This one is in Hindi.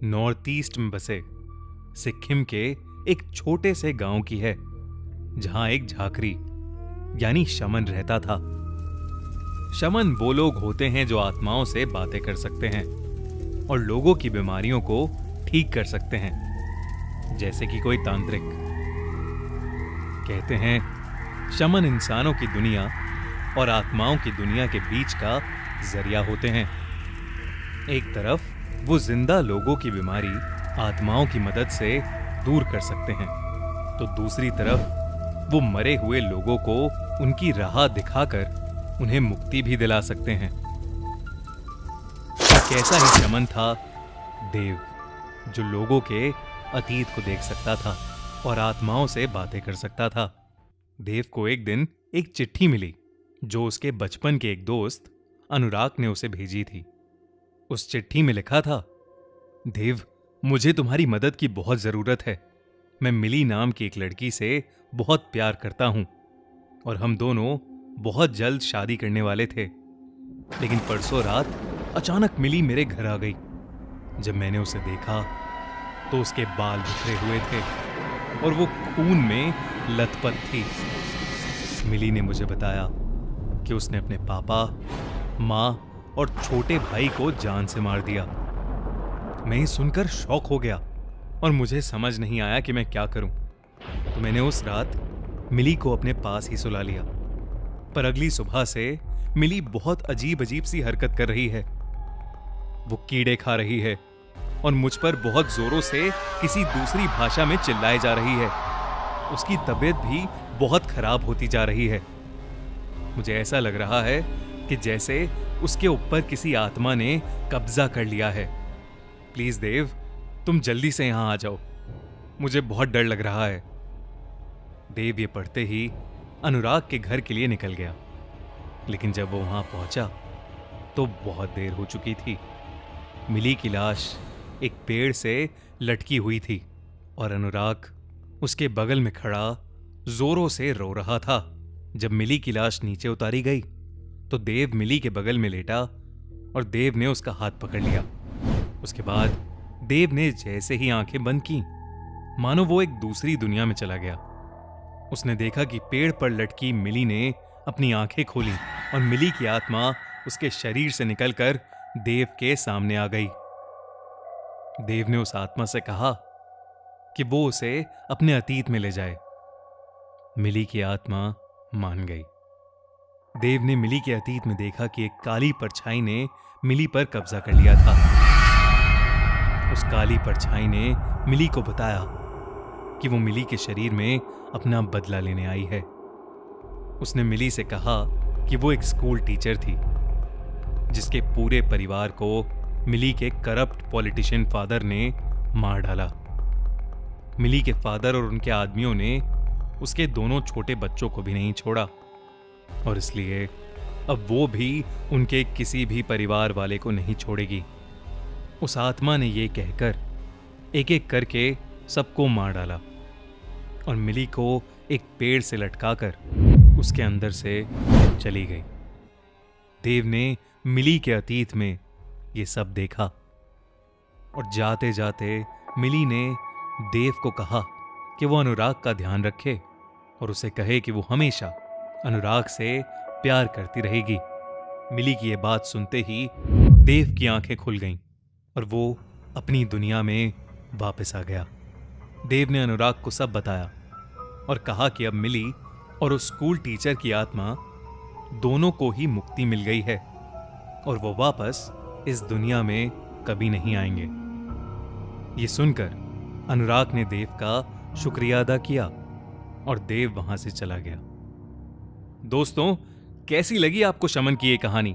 नॉर्थ ईस्ट में बसे सिक्किम के एक छोटे से गांव की है, जहां एक झाकरी यानी शमन रहता था। शमन वो लोग होते हैं जो आत्माओं से बातें कर सकते हैं और लोगों की बीमारियों को ठीक कर सकते हैं, जैसे कि कोई तांत्रिक। कहते हैं शमन इंसानों की दुनिया और आत्माओं की दुनिया के बीच का जरिया होते हैं। एक तरफ वो जिंदा लोगों की बीमारी आत्माओं की मदद से दूर कर सकते हैं, तो दूसरी तरफ वो मरे हुए लोगों को उनकी राह दिखाकर उन्हें मुक्ति भी दिला सकते हैं। एक ऐसा ही शमन था देव, जो लोगों के अतीत को देख सकता था और आत्माओं से बातें कर सकता था। देव को एक दिन एक चिट्ठी मिली जो उसके बचपन के एक दोस्त अनुराग ने उसे भेजी थी। उस चिट्ठी में लिखा था, देव, मुझे तुम्हारी मदद की बहुत जरूरत है। मैं मिली नाम की एक लड़की से बहुत प्यार करता हूं और हम दोनों बहुत जल्द शादी करने वाले थे, लेकिन परसों रात अचानक मिली मेरे घर आ गई। जब मैंने उसे देखा तो उसके बाल बिखरे हुए थे और वो खून में लथपथ थी। मिली ने मुझे बताया कि उसने अपने पापा, माँ और छोटे भाई को जान से मार दिया। मैं ये सुनकर शॉक हो गया और मुझे समझ नहीं आया कि मैं क्या करूं। तो मैंने उस रात मिली को अपने पास ही सुला लिया। पर अगली सुबह से मिली बहुत अजीब अजीब सी हरकत कर रही है। वो कीड़े खा रही है और मुझ पर बहुत जोरों से किसी दूसरी भाषा में चिल्लाए जा रही है। उसकी तबीयत भी बहुत खराब होती जा रही है। मुझे ऐसा लग रहा है कि जैसे उसके ऊपर किसी आत्मा ने कब्जा कर लिया है। प्लीज देव, तुम जल्दी से यहां आ जाओ, मुझे बहुत डर लग रहा है। देव ये पढ़ते ही अनुराग के घर के लिए निकल गया, लेकिन जब वो वहां पहुंचा तो बहुत देर हो चुकी थी। मिली की लाश एक पेड़ से लटकी हुई थी और अनुराग उसके बगल में खड़ा जोरों से रो रहा था। जब मिली की लाश नीचे उतारी गई तो देव मिली के बगल में लेटा और देव ने उसका हाथ पकड़ लिया। उसके बाद देव ने जैसे ही आंखें बंद की, मानो वो एक दूसरी दुनिया में चला गया। उसने देखा कि पेड़ पर लटकी मिली ने अपनी आंखें खोली और मिली की आत्मा उसके शरीर से निकलकर देव के सामने आ गई। देव ने उस आत्मा से कहा कि वो उसे अपने अतीत में ले जाए। मिली की आत्मा मान गई। देव ने मिली के अतीत में देखा कि एक काली परछाई ने मिली पर कब्जा कर लिया था। उस काली परछाई ने मिली को बताया कि वो मिली के शरीर में अपना बदला लेने आई है। उसने मिली से कहा कि वो एक स्कूल टीचर थी, जिसके पूरे परिवार को मिली के करप्ट पॉलिटिशियन फादर ने मार डाला। मिली के फादर और उनके आदमियों ने उसके दोनों छोटे बच्चों को भी नहीं छोड़ा और इसलिए अब वो भी उनके किसी भी परिवार वाले को नहीं छोड़ेगी। उस आत्मा ने ये कहकर एक एक करके सबको मार डाला और मिली को एक पेड़ से लटकाकर उसके अंदर से चली गई। देव ने मिली के अतीत में ये सब देखा और जाते जाते मिली ने देव को कहा कि वो अनुराग का ध्यान रखे और उसे कहे कि वो हमेशा अनुराग से प्यार करती रहेगी। मिली की ये बात सुनते ही देव की आंखें खुल गईं और वो अपनी दुनिया में वापस आ गया। देव ने अनुराग को सब बताया और कहा कि अब मिली और उस स्कूल टीचर की आत्मा दोनों को ही मुक्ति मिल गई है और वो वापस इस दुनिया में कभी नहीं आएंगे। ये सुनकर अनुराग ने देव का शुक्रिया अदा किया और देव वहां से चला गया। दोस्तों, कैसी लगी आपको शमन की ये कहानी?